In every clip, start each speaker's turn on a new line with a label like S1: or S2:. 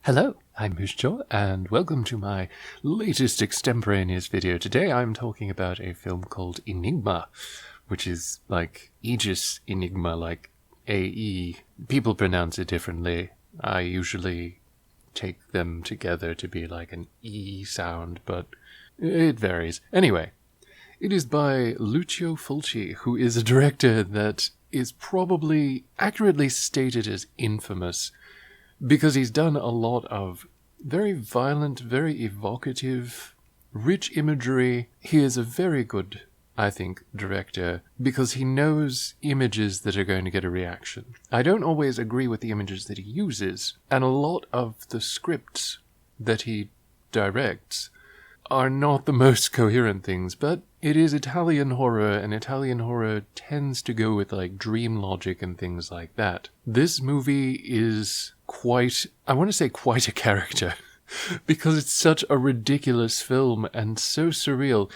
S1: Hello, I'm Hushi, and welcome to my latest extemporaneous video. Today I'm talking about a film called Aenigma, which is like Aegis Enigma, like AE. People pronounce it differently. I usually take them together to be like an E sound, but it varies. Anyway, it is by Lucio Fulci, who is a director that is probably accurately stated as infamous because he's done a lot of very violent, very evocative, rich imagery. He is a very good, I think, director because he knows images that are going to get a reaction. I don't always agree with the images that he uses, and a lot of the scripts that he directs are not the most coherent things, but it is Italian horror, and Italian horror tends to go with like dream logic and things like that. This movie is quite a character, because it's such a ridiculous film and so surreal.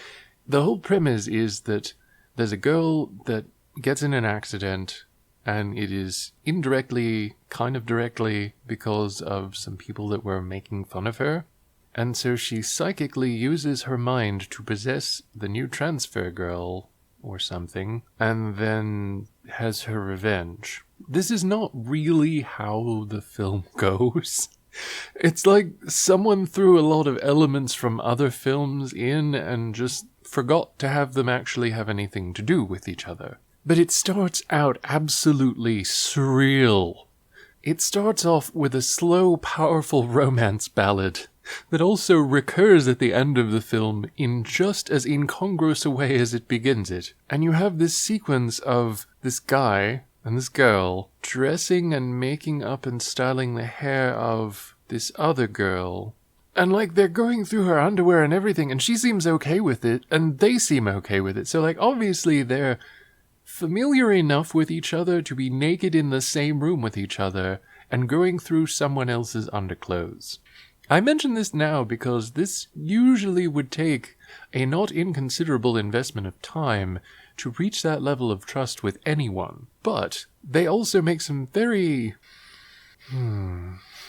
S1: The whole premise is that there's a girl that gets in an accident, and it is indirectly, kind of directly, because of some people that were making fun of her. And so she psychically uses her mind to possess the new transfer girl or something, and then has her revenge. This is not really how the film goes. It's like someone threw a lot of elements from other films in and just forgot to have them actually have anything to do with each other. But it starts out absolutely surreal. It starts off with a slow, powerful romance ballad that also recurs at the end of the film in just as incongruous a way as it begins it. And you have this sequence of this guy and this girl dressing and making up and styling the hair of this other girl. And like they're going through her underwear and everything, and she seems okay with it, and they seem okay with it. So like obviously they're familiar enough with each other to be naked in the same room with each other and going through someone else's underclothes. I mention this now because this usually would take a not inconsiderable investment of time to reach that level of trust with anyone. But they also make some very...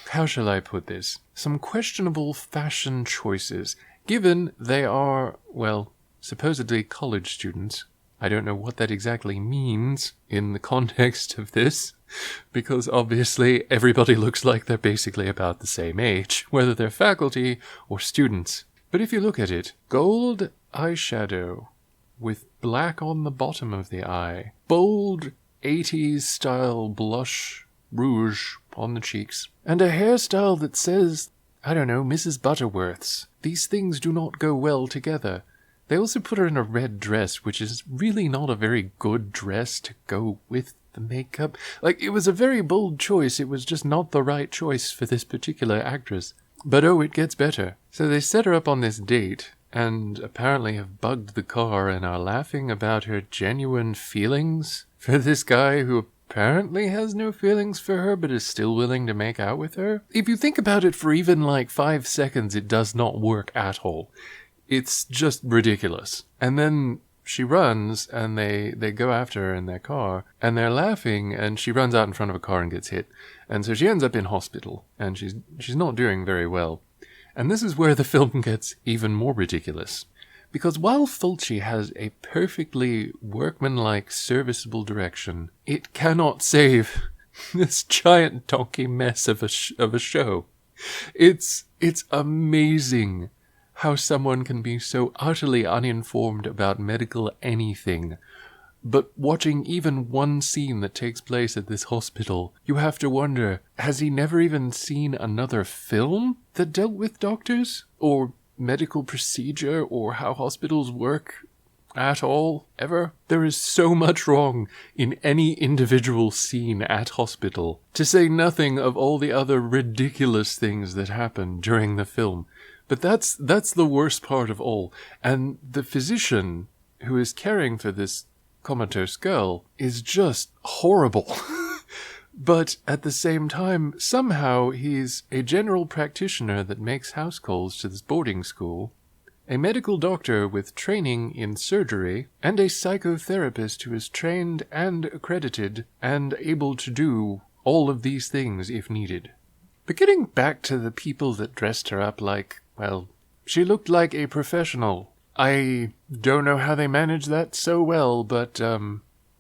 S1: how shall I put this? Some questionable fashion choices, given they are, well, supposedly college students. I don't know what that exactly means in the context of this, because obviously everybody looks like they're basically about the same age, whether they're faculty or students. But if you look at it, gold eyeshadow with black on the bottom of the eye, bold 80s style blush rouge on the cheeks, and a hairstyle that says, I don't know, Mrs. Butterworth's. These things do not go well together. They also put her in a red dress, which is really not a very good dress to go with the makeup. Like, it was a very bold choice. It was just not the right choice for this particular actress. But oh, it gets better. So they set her up on this date, and apparently have bugged the car and are laughing about her genuine feelings for this guy who apparently has no feelings for her but is still willing to make out with her. If you think about it for even like 5 seconds, it does not work at all. It's just ridiculous. And then she runs, and they go after her in their car, and they're laughing, and she runs out in front of a car and gets hit. And so she ends up in hospital, and she's not doing very well. And this is where the film gets even more ridiculous. Because while Fulci has a perfectly workmanlike, serviceable direction, it cannot save this giant donkey mess of a show. It's amazing how someone can be so utterly uninformed about medical anything. But watching even one scene that takes place at this hospital, you have to wonder, has he never even seen another film that dealt with doctors? Or medical procedure? Or how hospitals work at all? Ever? There is so much wrong in any individual scene at hospital, to say nothing of all the other ridiculous things that happen during the film. But that's the worst part of all. And the physician who is caring for this comatose girl is just horrible. But at the same time, somehow he's a general practitioner that makes house calls to this boarding school, a medical doctor with training in surgery, and a psychotherapist who is trained and accredited and able to do all of these things if needed. But getting back to the people that dressed her up like, well, she looked like a professional. I don't know how they managed that so well, but,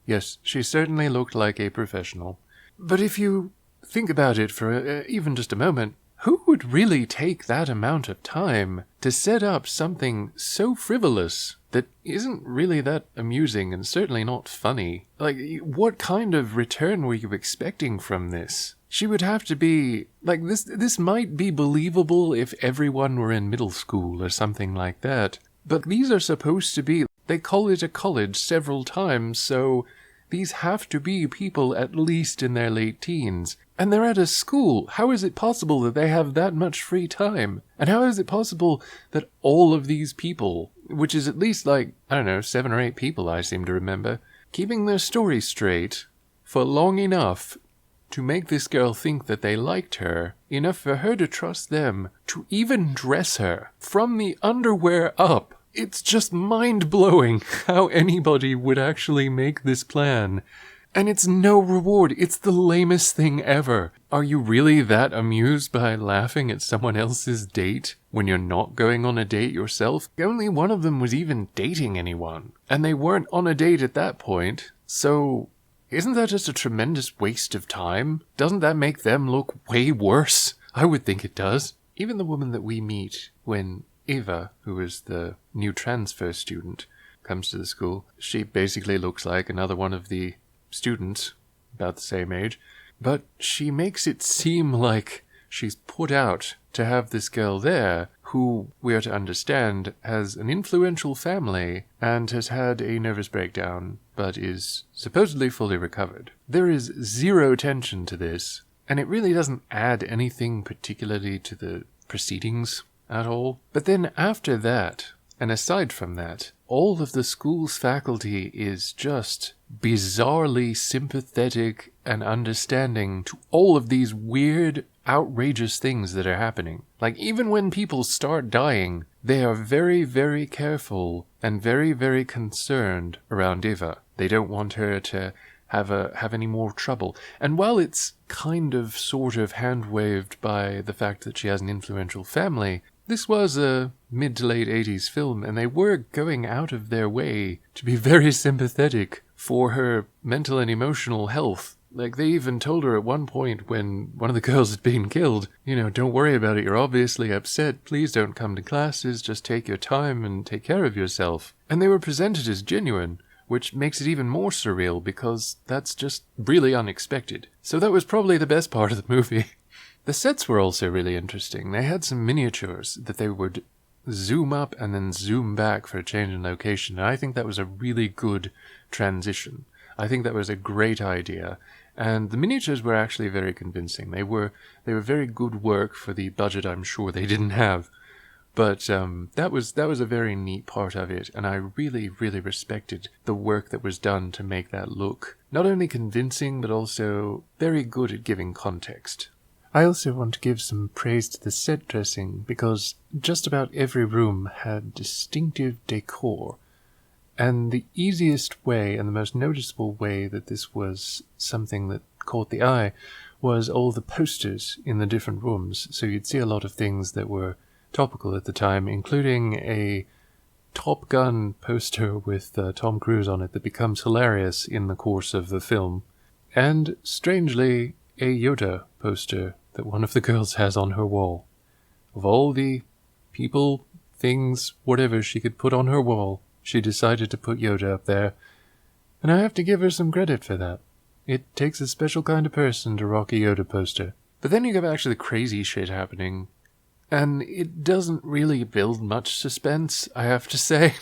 S1: yes, she certainly looked like a professional. But if you think about it for even just a moment, who would really take that amount of time to set up something so frivolous that isn't really that amusing and certainly not funny? Like, what kind of return were you expecting from this? She would have to be, like, this might be believable if everyone were in middle school or something like that. But these are supposed to be, they call it a college several times, so these have to be people at least in their late teens. And they're at a school. How is it possible that they have that much free time? And how is it possible that all of these people, which is at least like, I don't know, 7 or 8 people I seem to remember, keeping their story straight for long enough to make this girl think that they liked her, enough for her to trust them, to even dress her from the underwear up. It's just mind-blowing how anybody would actually make this plan. And it's no reward. It's the lamest thing ever. Are you really that amused by laughing at someone else's date when you're not going on a date yourself? Only one of them was even dating anyone. And they weren't on a date at that point. So, isn't that just a tremendous waste of time? Doesn't that make them look way worse? I would think it does. Even the woman that we meet when Eva, who is the new transfer student, comes to the school, she basically looks like another one of the students, about the same age, but she makes it seem like she's put out to have this girl there, who, we are to understand, has an influential family and has had a nervous breakdown, but is supposedly fully recovered. There is zero tension to this, and it really doesn't add anything particularly to the proceedings at all. But then after that, and aside from that, all of the school's faculty is just bizarrely sympathetic and understanding to all of these weird, outrageous things that are happening. Like, even when people start dying, they are very, very careful and very, very concerned around Eva. They don't want her to have any more trouble. And while it's kind of sort of hand-waved by the fact that she has an influential family, this was a mid to late 80s film, and they were going out of their way to be very sympathetic for her mental and emotional health. Like, they even told her at one point when one of the girls had been killed, don't worry about it, you're obviously upset, please don't come to classes, just take your time and take care of yourself. And they were presented as genuine, which makes it even more surreal because that's just really unexpected. So that was probably the best part of the movie. The sets were also really interesting. They had some miniatures that they would zoom up and then zoom back for a change in location. And I think that was a really good transition. I think that was a great idea. And the miniatures were actually very convincing. They were very good work for the budget I'm sure they didn't have. But that was a very neat part of it, and I really, really respected the work that was done to make that look not only convincing, but also very good at giving context. I also want to give some praise to the set dressing, because just about every room had distinctive decor, and the easiest way and the most noticeable way that this was something that caught the eye was all the posters in the different rooms. So you'd see a lot of things that were topical at the time, including a Top Gun poster with Tom Cruise on it that becomes hilarious in the course of the film, and, strangely, a Yoda poster that one of the girls has on her wall. Of all the people, things, whatever she could put on her wall, she decided to put Yoda up there, and I have to give her some credit for that. It takes a special kind of person to rock a Yoda poster. But then you get back to the crazy shit happening, and it doesn't really build much suspense, I have to say.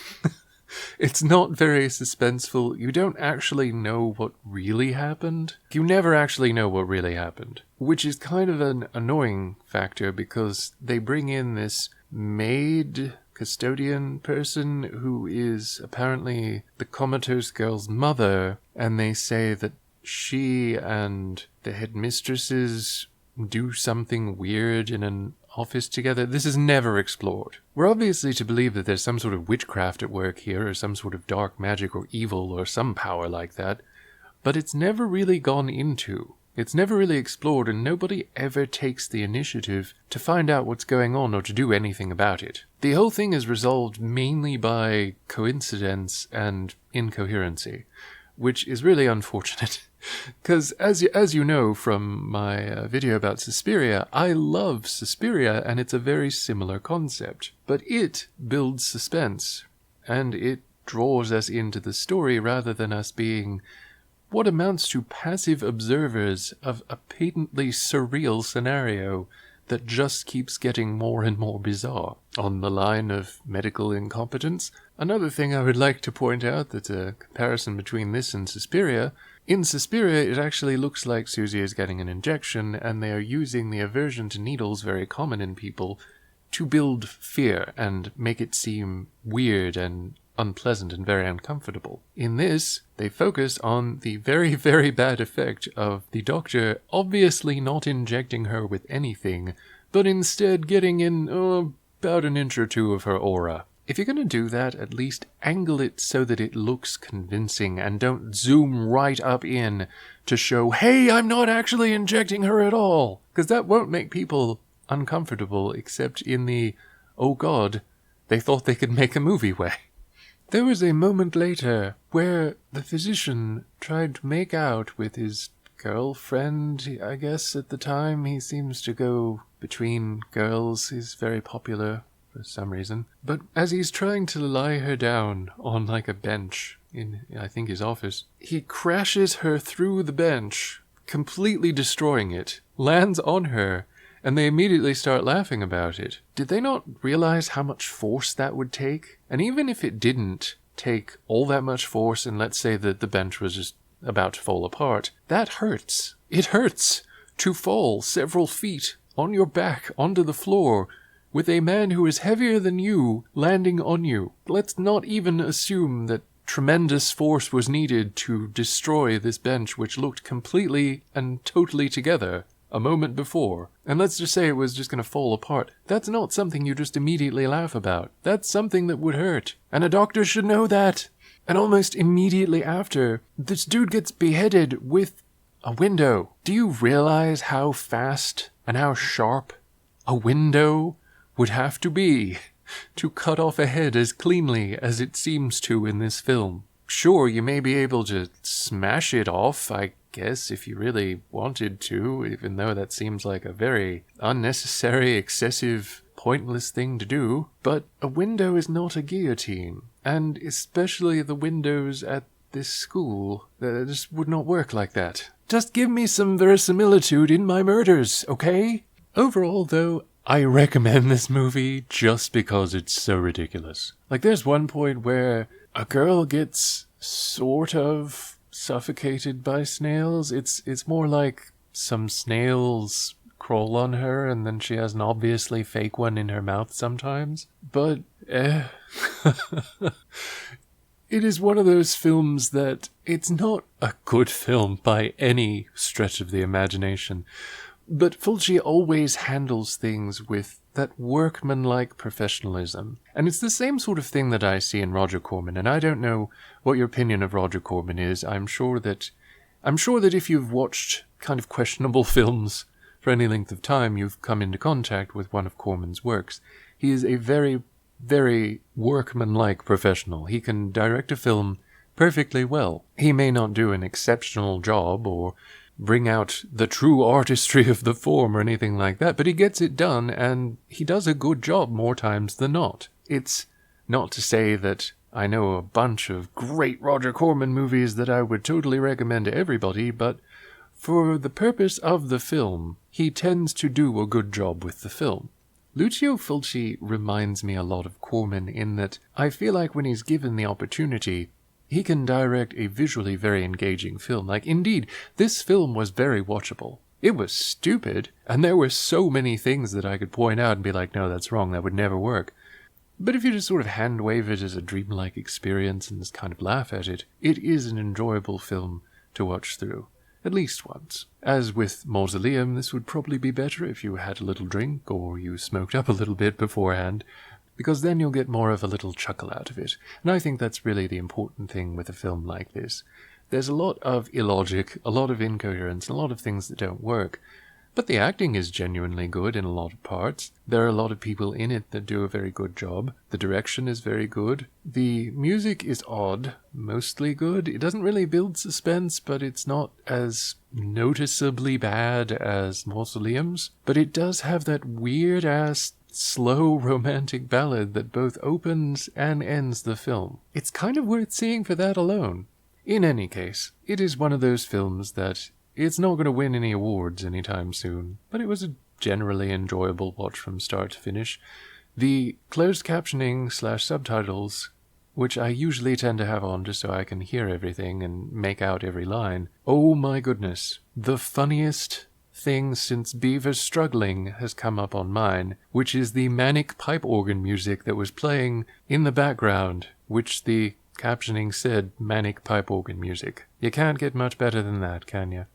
S1: It's not very suspenseful. You don't actually know what really happened. You never actually know what really happened, which is kind of an annoying factor because they bring in this maid custodian person who is apparently the comatose girl's mother, and they say that she and the headmistresses do something weird in an office together. This is never explored. We're obviously to believe that there's some sort of witchcraft at work here, or some sort of dark magic or evil or some power like that, but it's never really gone into. It's never really explored, and nobody ever takes the initiative to find out what's going on or to do anything about it. The whole thing is resolved mainly by coincidence and incoherency, which is really unfortunate. Because as you know from my video about Suspiria, I love Suspiria, and it's a very similar concept. But it builds suspense, and it draws us into the story rather than us being what amounts to passive observers of a patently surreal scenario that just keeps getting more and more bizarre. On the line of medical incompetence, another thing I would like to point out that's a comparison between this and Suspiria. In Suspiria, it actually looks like Susie is getting an injection, and they are using the aversion to needles very common in people to build fear and make it seem weird and unpleasant and very uncomfortable. In this, they focus on the very, very bad effect of the doctor obviously not injecting her with anything, but instead getting in about an inch or two of her aura. If you're going to do that, at least angle it so that it looks convincing, and don't zoom right up in to show, hey, I'm not actually injecting her at all, because that won't make people uncomfortable, except in the, oh god, they thought they could make a movie way. There was a moment later where the physician tried to make out with his girlfriend, I guess at the time. He seems to go between girls. He's very popular for some reason. But as he's trying to lie her down on like a bench in, I think, his office, he crashes her through the bench, completely destroying it, lands on her, and they immediately start laughing about it. Did they not realize how much force that would take? And even if it didn't take all that much force, and let's say that the bench was just about to fall apart, that hurts. It hurts to fall several feet on your back onto the floor with a man who is heavier than you landing on you. Let's not even assume that tremendous force was needed to destroy this bench, which looked completely and totally together a moment before, and let's just say it was just going to fall apart. That's not something you just immediately laugh about. That's something that would hurt, and a doctor should know that. And almost immediately after, this dude gets beheaded with a window. Do you realize how fast and how sharp a window would have to be to cut off a head as cleanly as it seems to in this film? Sure, you may be able to smash it off, I guess, if you really wanted to, even though that seems like a very unnecessary, excessive, pointless thing to do. But a window is not a guillotine, and especially the windows at this school, that just would not work like that. Just give me some verisimilitude in my murders, okay? Overall, though, I recommend this movie just because it's so ridiculous. Like, there's one point where a girl gets sort of suffocated by snails. It's more like some snails crawl on her and then she has an obviously fake one in her mouth sometimes. But, it is one of those films that it's not a good film by any stretch of the imagination. But Fulci always handles things with that workmanlike professionalism. And it's the same sort of thing that I see in Roger Corman, and I don't know what your opinion of Roger Corman is. I'm sure that if you've watched kind of questionable films for any length of time, you've come into contact with one of Corman's works. He is a very, very workmanlike professional. He can direct a film perfectly well. He may not do an exceptional job or bring out the true artistry of the form or anything like that, but he gets it done, and he does a good job more times than not. It's not to say that I know a bunch of great Roger Corman movies that I would totally recommend to everybody, but for the purpose of the film, he tends to do a good job with the film. Lucio Fulci reminds me a lot of Corman in that I feel like when he's given the opportunity, he can direct a visually very engaging film. Like, indeed, this film was very watchable. It was stupid, and there were so many things that I could point out and be like, no, that's wrong, that would never work. But if you just sort of hand-wave it as a dreamlike experience and just kind of laugh at it, it is an enjoyable film to watch through, at least once. As with Mausoleum, this would probably be better if you had a little drink or you smoked up a little bit beforehand, because then you'll get more of a little chuckle out of it. And I think that's really the important thing with a film like this, There's a lot of illogic, a lot of incoherence, a lot of things that don't work. But the acting is genuinely good in a lot of parts. There are a lot of people in it that do a very good job. The direction is very good. The music is odd, mostly good. It doesn't really build suspense, but it's not as noticeably bad as Mausoleum's. But it does have that weird-ass, slow romantic ballad that both opens and ends the film. It's kind of worth seeing for that alone. In any case, it is one of those films that it's not going to win any awards anytime soon, but it was a generally enjoyable watch from start to finish. The closed captioning / subtitles, which I usually tend to have on just so I can hear everything and make out every line, oh my goodness, the funniest thing since Beaver's Struggling has come up on mine, which is the manic pipe organ music that was playing in the background, which the captioning said manic pipe organ music. You can't get much better than that, can you?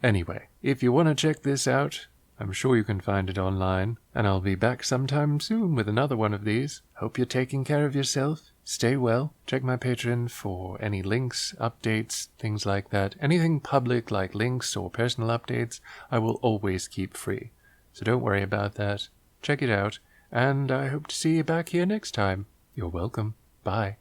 S1: Anyway, if you want to check this out, I'm sure you can find it online, and I'll be back sometime soon with another one of these. Hope you're taking care of yourself. Stay well. Check my Patreon for any links, updates, things like that. Anything public like links or personal updates, I will always keep free. So don't worry about that. Check it out, and I hope to see you back here next time. You're welcome. Bye.